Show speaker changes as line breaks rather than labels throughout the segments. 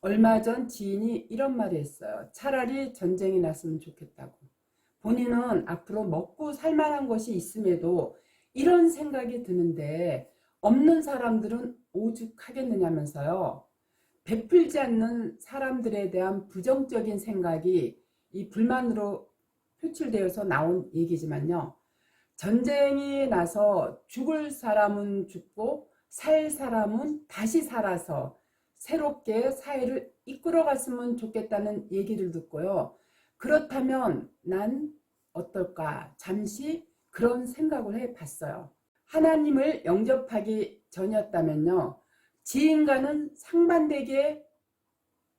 얼마 전 지인이 이런 말을 했어요. 차라리 전쟁이 났으면 좋겠다고. 본인은 앞으로 먹고 살만한 것이 있음에도 이런 생각이 드는데 없는 사람들은 오죽하겠느냐면서요. 베풀지 않는 사람들에 대한 부정적인 생각이 이 불만으로 표출되어서 나온 얘기지만요. 전쟁이 나서 죽을 사람은 죽고 살 사람은 다시 살아서 새롭게 사회를 이끌어갔으면 좋겠다는 얘기를 듣고요. 그렇다면 난 어떨까? 잠시 그런 생각을 해봤어요. 하나님을 영접하기 전이었다면요. 지인과는 상반되게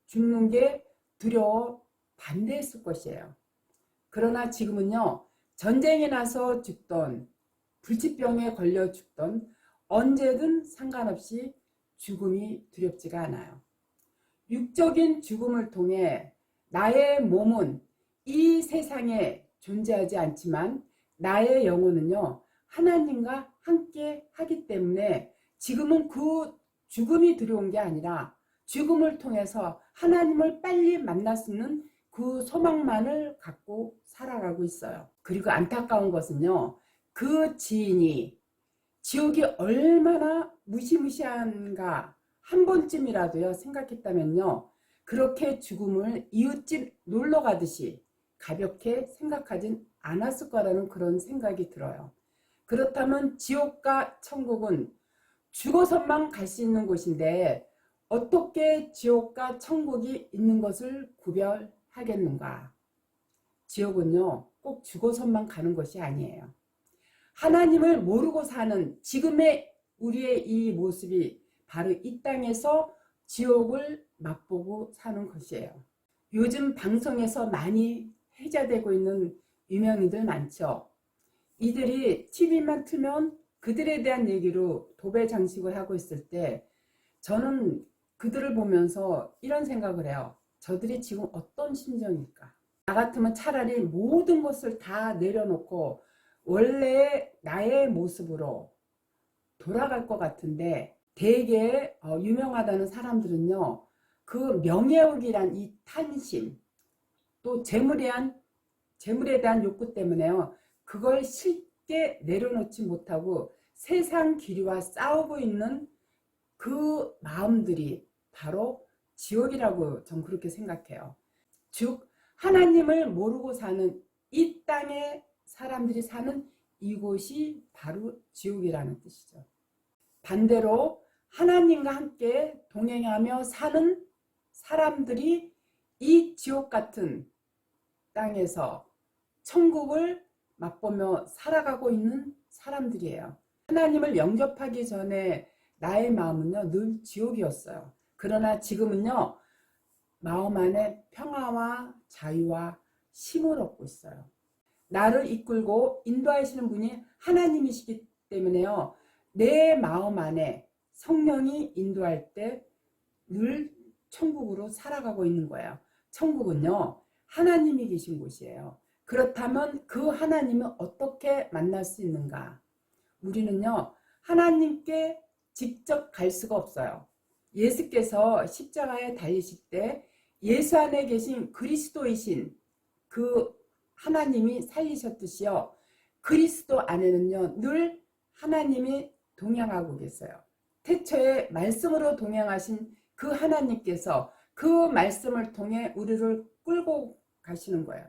죽는 게 두려워 반대했을 것이에요. 그러나 지금은요. 전쟁이 나서 죽던, 불치병에 걸려 죽던 언제든 상관없이 죽음이 두렵지가 않아요. 육적인 죽음을 통해 나의 몸은 이 세상에 존재하지 않지만 나의 영혼은요. 하나님과 함께 하기 때문에 지금은 그 죽음이 두려운 게 아니라 죽음을 통해서 하나님을 빨리 만날 수 있는 그 소망만을 갖고 살아가고 있어요. 그리고 안타까운 것은요. 그 지인이 지옥이 얼마나 무시무시한가 한 번쯤이라도요 생각했다면요. 그렇게 죽음을 이웃집 놀러 가듯이 가볍게 생각하진 않았을 거라는 그런 생각이 들어요. 그렇다면 지옥과 천국은 죽어서만 갈 수 있는 곳인데 어떻게 지옥과 천국이 있는 것을 구별하겠는가? 지옥은요 꼭 죽어서만 가는 것이 아니에요. 하나님을 모르고 사는 지금의 우리의 이 모습이 바로 이 땅에서 지옥을 맛보고 사는 것이에요. 요즘 방송에서 많이 회자되고 있는 유명인들 많죠. 이들이 TV만 틀면 그들에 대한 얘기로 도배장식을 하고 있을 때 저는 그들을 보면서 이런 생각을 해요. 저들이 지금 어떤 심정일까? 나 같으면 차라리 모든 것을 다 내려놓고 원래 나의 모습으로 돌아갈 것 같은데 되게 유명하다는 사람들은요. 그 명예욕이란 이 탐심 또 재물에 대한 욕구 때문에요. 그걸 쉽게 내려놓지 못하고 세상 기류와 싸우고 있는 그 마음들이 바로 지옥이라고 전 그렇게 생각해요. 즉 하나님을 모르고 사는 이 땅의 사람들이 사는 이곳이 바로 지옥이라는 뜻이죠. 반대로 하나님과 함께 동행하며 사는 사람들이 이 지옥 같은 땅에서 천국을 맛보며 살아가고 있는 사람들이에요. 하나님을 영접하기 전에 나의 마음은요 늘 지옥이었어요. 그러나 지금은요 마음 안에 평화와 자유와 쉼을 얻고 있어요. 나를 이끌고 인도하시는 분이 하나님이시기 때문에요. 내 마음 안에 성령이 인도할 때 늘 천국으로 살아가고 있는 거예요. 천국은요. 하나님이 계신 곳이에요. 그렇다면 그 하나님을 어떻게 만날 수 있는가? 우리는요. 하나님께 직접 갈 수가 없어요. 예수께서 십자가에 달리실 때 예수 안에 계신 그리스도이신 그 하나님이 살리셨듯이요. 그리스도 안에는요. 늘 하나님이 동행하고 계세요. 태초에 말씀으로 동행하신 그 하나님께서 그 말씀을 통해 우리를 끌고 가시는 거예요.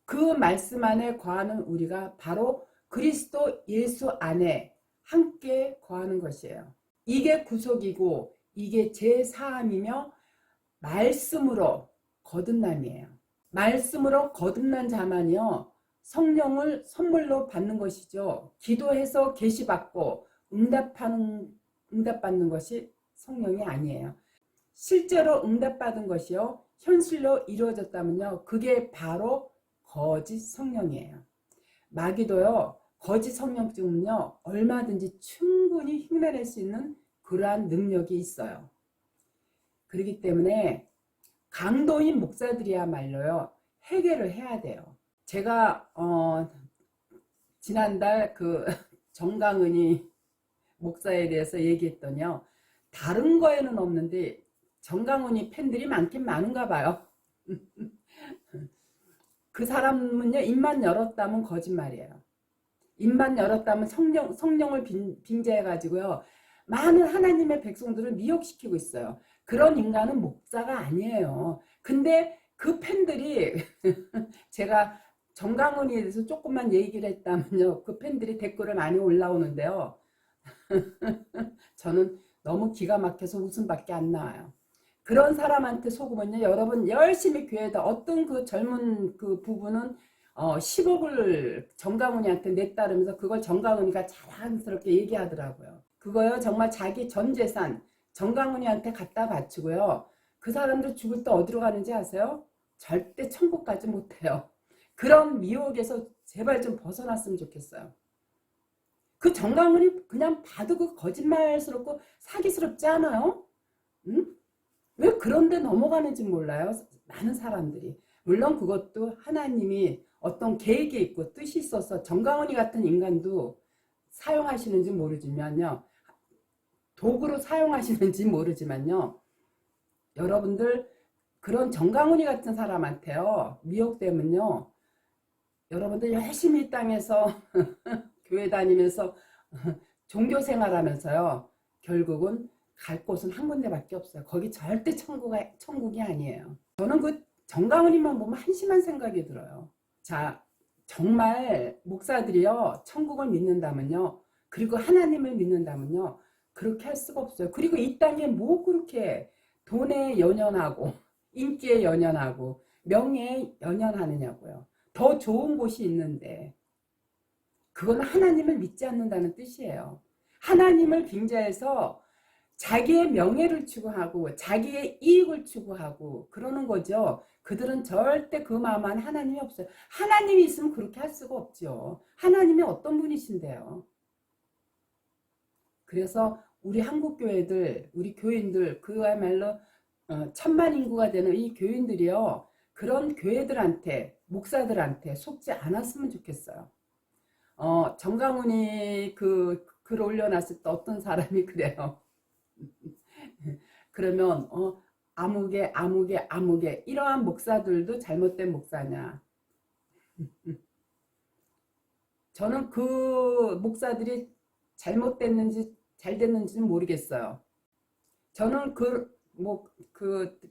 그 말씀 안에 거하는 우리가 바로 그리스도 예수 안에 함께 거하는 것이에요. 이게 구속이고 이게 제사함이며 말씀으로 거듭남이에요. 말씀으로 거듭난 자만이요. 성령을 선물로 받는 것이죠. 기도해서 계시받고 응답받는 것이 성령이 아니에요. 실제로 응답받은 것이요. 현실로 이루어졌다면요. 그게 바로 거짓 성령이에요. 마귀도요. 거짓 성령쯤은요. 얼마든지 충분히 흉내낼 수 있는 그러한 능력이 있어요. 그렇기 때문에 강도인 목사들이야말로요. 해결을 해야 돼요. 제가 지난달 그 정강은이 목사에 대해서 얘기했더니요. 다른 거에는 없는데 정강훈이 팬들이 많긴 많은가 봐요. 그 사람은요, 입만 열었다면 거짓말이에요. 입만 열었다면 성령을 빙자해가지고요, 많은 하나님의 백성들을 미혹시키고 있어요. 그런 인간은 목사가 아니에요. 근데 그 팬들이 제가 정강훈에 대해서 조금만 얘기를 했다면요, 그 팬들이 댓글을 많이 올라오는데요. 저는 너무 기가 막혀서 웃음밖에 안 나와요. 그런 사람한테 속으면요, 여러분 열심히 교회에다 어떤 그 젊은 그 부부는 10억을 정강훈이한테 냈다면서 그걸 정강훈이가 자랑스럽게 얘기하더라고요. 그거요, 정말 자기 전 재산 정강훈이한테 갖다 바치고요. 그 사람들 죽을 때 어디로 가는지 아세요? 절대 천국 가지 못해요. 그런 미혹에서 제발 좀 벗어났으면 좋겠어요. 그 정강훈이 그냥 봐도 그 거짓말스럽고 사기스럽지 않아요? 응? 왜 그런데 넘어가는지 몰라요. 많은 사람들이. 물론 그것도 하나님이 어떤 계획이 있고 뜻이 있어서 정강훈이 같은 인간도 사용하시는지 모르지만요. 도구로 사용하시는지 모르지만요. 여러분들 그런 정강훈이 같은 사람한테요, 미혹되면요, 여러분들 열심히 이 땅에서 교회 다니면서 종교생활하면서요, 결국은 갈 곳은 한 군데밖에 없어요. 거기 절대 천국이 아니에요. 저는 그 정강훈이만 보면 한심한 생각이 들어요. 자, 정말 목사들이요, 천국을 믿는다면요, 그리고 하나님을 믿는다면요, 그렇게 할 수가 없어요. 그리고 이 땅에 뭐 그렇게 돈에 연연하고 인기에 연연하고 명예에 연연하느냐고요. 더 좋은 곳이 있는데 그건 하나님을 믿지 않는다는 뜻이에요. 하나님을 빙자해서 자기의 명예를 추구하고 자기의 이익을 추구하고 그러는 거죠. 그들은 절대 그 마음 안에 하나님이 없어요. 하나님이 있으면 그렇게 할 수가 없죠. 하나님이 어떤 분이신데요. 그래서 우리 한국교회들, 우리 교인들, 그야말로 천만 인구가 되는 이 교인들이요, 그런 교회들한테, 목사들한테 속지 않았으면 좋겠어요. 정강훈이 그 글 올려놨을 때 어떤 사람이 그래요. 그러면 아무개 이러한 목사들도 잘못된 목사냐. 저는 그 목사들이 잘못됐는지 잘 됐는지는 모르겠어요. 저는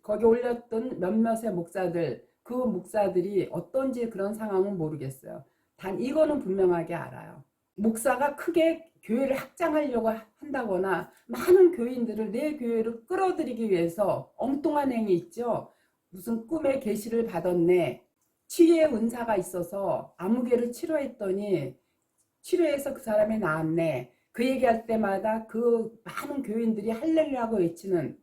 거기 올렸던 몇몇의 목사들, 그 목사들이 어떤지 그런 상황은 모르겠어요. 단 이거는 분명하게 알아요. 목사가 크게 교회를 확장하려고 한다거나 많은 교인들을 내 교회로 끌어들이기 위해서 엉뚱한 행위 있죠. 무슨 꿈에 계시를 받았네. 치유의 은사가 있어서 아무개를 치료했더니 치료해서 그 사람이 나았네. 그 얘기할 때마다 그 많은 교인들이 할렐루야고 외치는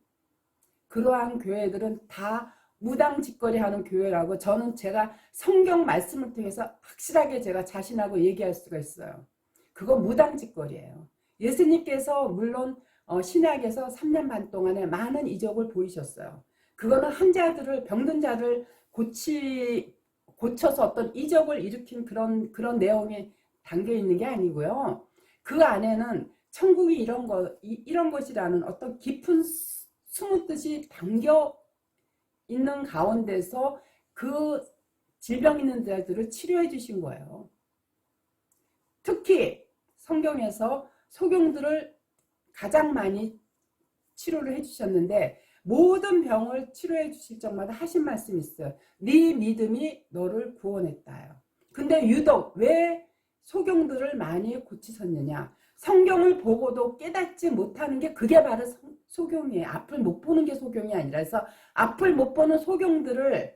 그러한 교회들은 다 무당짓거리 하는 교회라고 저는 제가 성경 말씀을 통해서 확실하게 제가 자신하고 얘기할 수가 있어요. 그거 무당짓거리예요. 예수님께서 물론 신약에서 3년 반 동안에 많은 이적을 보이셨어요. 그거는 환자들을 병든 자를 고쳐서 어떤 이적을 일으킨 그런 내용이 담겨 있는 게 아니고요. 그 안에는 천국이 이런 것이라는 어떤 깊은 숨은 뜻이 담겨 있는 가운데서 그 질병 있는 자들을 치료해 주신 거예요. 특히 성경에서 소경들을 가장 많이 치료를 해주셨는데 모든 병을 치료해 주실 적마다 하신 말씀이 있어요. 네 믿음이 너를 구원했다요. 근데 유독 왜 소경들을 많이 고치셨느냐? 성경을 보고도 깨닫지 못하는 게 그게 바로 소경이에요. 앞을 못 보는 게 소경이 아니라 해서 앞을 못 보는 소경들을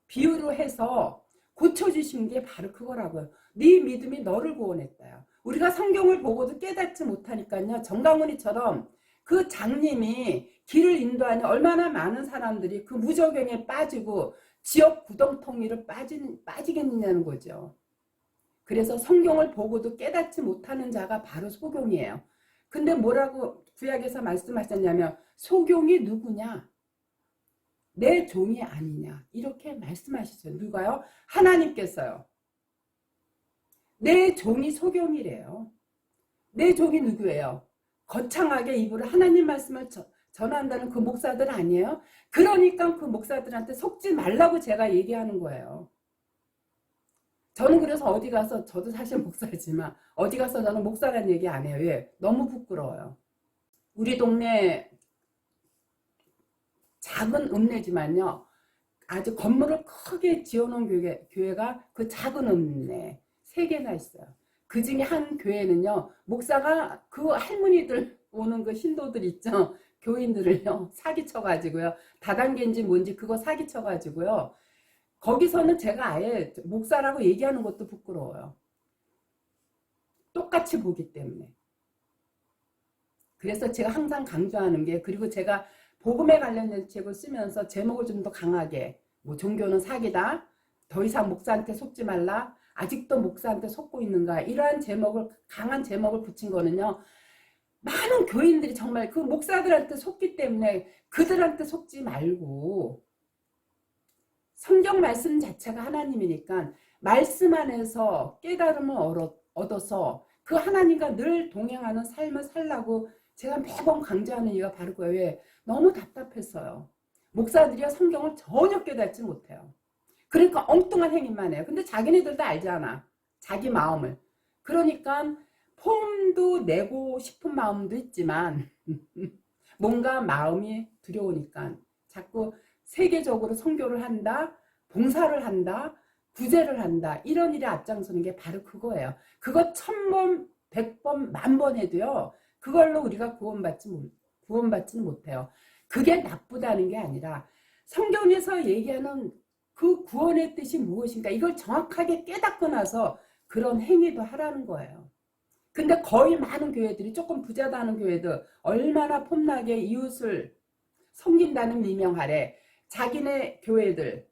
비유로 해서 고쳐주신 게 바로 그거라고요. 네 믿음이 너를 구원했다요. 우리가 성경을 보고도 깨닫지 못하니까요. 정강훈이처럼 그 장님이 길을 인도하니 얼마나 많은 사람들이 그 무저경에 빠지고 지역 구덩텅이로 빠지겠느냐는 거죠. 그래서 성경을 보고도 깨닫지 못하는 자가 바로 소경이에요. 근데 뭐라고 구약에서 말씀하셨냐면 소경이 누구냐? 내 종이 아니냐? 이렇게 말씀하시죠. 누가요? 하나님께서요. 내 종이 소경이래요. 내 종이 누구예요? 거창하게 입으로 하나님 말씀을 전화한다는 그 목사들 아니에요? 그러니까 그 목사들한테 속지 말라고 제가 얘기하는 거예요. 저는 그래서 어디 가서, 저도 사실 목사지만 어디 가서 저는 목사라는 얘기 안 해요. 왜? 너무 부끄러워요. 우리 동네 작은 읍내지만요, 아주 건물을 크게 지어놓은 교회가 그 작은 읍내 3개나 있어요. 그 중에 한 교회는요, 목사가 그 할머니들 오는 그 신도들 있죠, 교인들을요 사기쳐가지고요, 다단계인지 뭔지 그거 사기쳐가지고요, 거기서는 제가 아예 목사라고 얘기하는 것도 부끄러워요. 똑같이 보기 때문에. 그래서 제가 항상 강조하는 게, 그리고 제가 복음에 관련된 책을 쓰면서 제목을 좀 더 강하게, 뭐 종교는 사기다, 더 이상 목사한테 속지 말라, 아직도 목사한테 속고 있는가, 이러한 제목을, 강한 제목을 붙인 거는요, 많은 교인들이 정말 그 목사들한테 속기 때문에 그들한테 속지 말고, 성경 말씀 자체가 하나님이니까 말씀 안에서 깨달음을 얻어서 그 하나님과 늘 동행하는 삶을 살라고 제가 매번 강조하는 이유가 바로 그거예요. 왜? 너무 답답했어요. 목사들이요, 성경을 전혀 깨닫지 못해요. 그러니까 엉뚱한 행위만 해요. 근데 자기네들도 알잖아, 자기 마음을. 그러니까 폼도 내고 싶은 마음도 있지만 뭔가 마음이 두려우니까 자꾸 세계적으로 선교를 한다, 봉사를 한다, 구제를 한다, 이런 일에 앞장서는 게 바로 그거예요. 그거 1000번, 100번, 10,000번 해도요, 그걸로 우리가 구원받지는 못해요. 그게 나쁘다는 게 아니라 성경에서 얘기하는 그 구원의 뜻이 무엇인가, 이걸 정확하게 깨닫고 나서 그런 행위도 하라는 거예요. 근데 거의 많은 교회들이, 조금 부자다는 교회들, 얼마나 폼나게 이웃을 섬긴다는 미명 아래 자기네 교회들,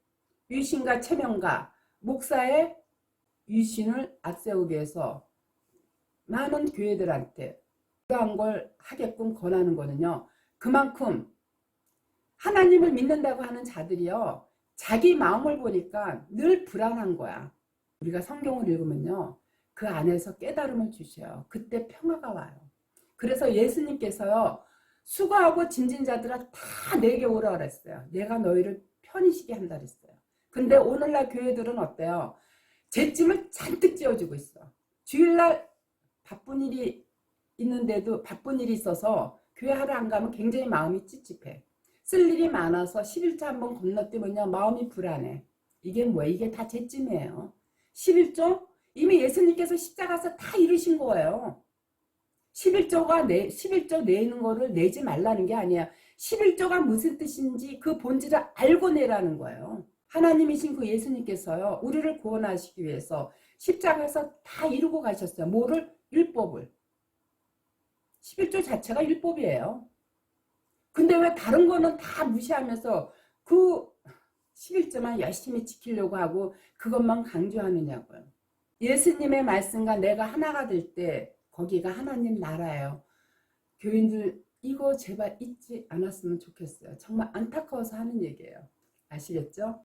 위신과 체면과 목사의 위신을 앞세우기 위해서 많은 교회들한테 그러한 걸 하게끔 권하는 거는요, 그만큼 하나님을 믿는다고 하는 자들이요, 자기 마음을 보니까 늘 불안한 거야. 우리가 성경을 읽으면요, 그 안에서 깨달음을 주셔요. 그때 평화가 와요. 그래서 예수님께서요, 수고하고 짐진 자들아 다 내게 오라 그랬어요. 내가 너희를 편히 쉬게 한다 그랬어요. 근데 오늘날 교회들은 어때요? 재짐을 잔뜩 지어주고 있어. 주일날 바쁜 일이 있는데도, 바쁜 일이 있어서 교회 하러 안 가면 굉장히 마음이 찝찝해. 쓸 일이 많아서 11조 한번 건너뛰면요, 마음이 불안해. 이게 뭐예요? 이게 다 재짐이에요. 11조? 이미 예수님께서 십자가에서 다 이루신 거예요. 11조 내는 거를 내지 말라는 게 아니야. 11조가 무슨 뜻인지 그 본질을 알고 내라는 거예요. 하나님이신 그 예수님께서요, 우리를 구원하시기 위해서 십자가에서 다 이루고 가셨어요. 뭐를? 율법을. 11조 자체가 율법이에요. 근데 왜 다른 거는 다 무시하면서 그 11조만 열심히 지키려고 하고 그것만 강조하느냐고요. 예수님의 말씀과 내가 하나가 될 때 거기가 하나님 나라예요. 교인들 이거 제발 잊지 않았으면 좋겠어요. 정말 안타까워서 하는 얘기예요. 아시겠죠?